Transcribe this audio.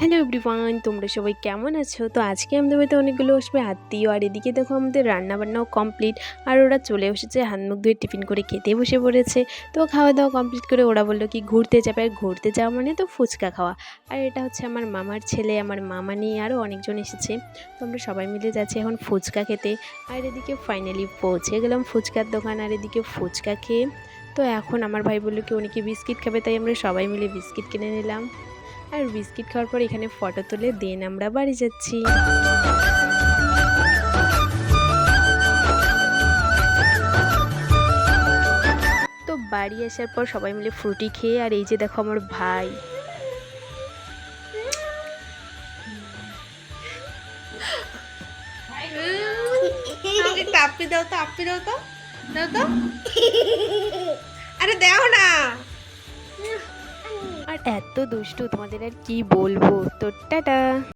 Hello everyone, তোমরা সবাই কেমন আছো? তো আজকে আমাদের বাড়িতে অনেকগুলো আসবে আত্মীয়, আর এদিকে দেখো আমাদের রান্নাবান্নাও কমপ্লিট। আর ওরা চলে এসেছে, হাত মুখ ধুয়ে টিফিন করে খেতে বসে পড়েছে। তো খাওয়া দাওয়া কমপ্লিট করে ওরা বললো কি ঘুরতে যাবে, আর ঘুরতে যাওয়া মানে তো ফুচকা খাওয়া। আর এটা হচ্ছে আমার মামার ছেলে, আমার মামা নিয়ে আরও অনেকজন এসেছে। তো আমরা সবাই মিলে যাচ্ছি এখন ফুচকা খেতে। আর এদিকে ফাইনালি পৌঁছে গেলাম ফুচকার দোকান, আর এদিকে ফুচকা খেয়ে তো এখন আমার ভাই বললো কি উনি কি বিস্কিট খাবে, তাই আমরা সবাই মিলে বিস্কিট কিনে নিলাম। আর বিস্কিট খাওয়ার পর এখানে ফটো তুলে দেন আমরা বাড়ি যাচ্ছি। তো বাড়ি আসার পর সবাই মিলে ফ্রুটি খেয়ে, আর এই যে দেখো আমার ভাই আপনি দাও তো, আপনি দাও তো, দাও তো। আরে দাও না। আর এত দুষ্টু তোমাদের আর কি বলবো। তো টাটা।